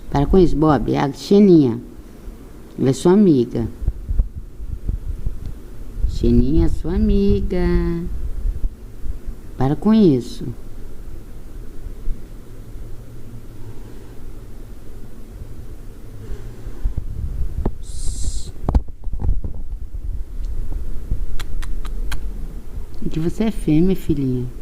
Para com isso, Bob. A Xeninha. Ela é sua amiga. Xeninha é sua amiga. Para com isso. É que você é fêmea, filhinha.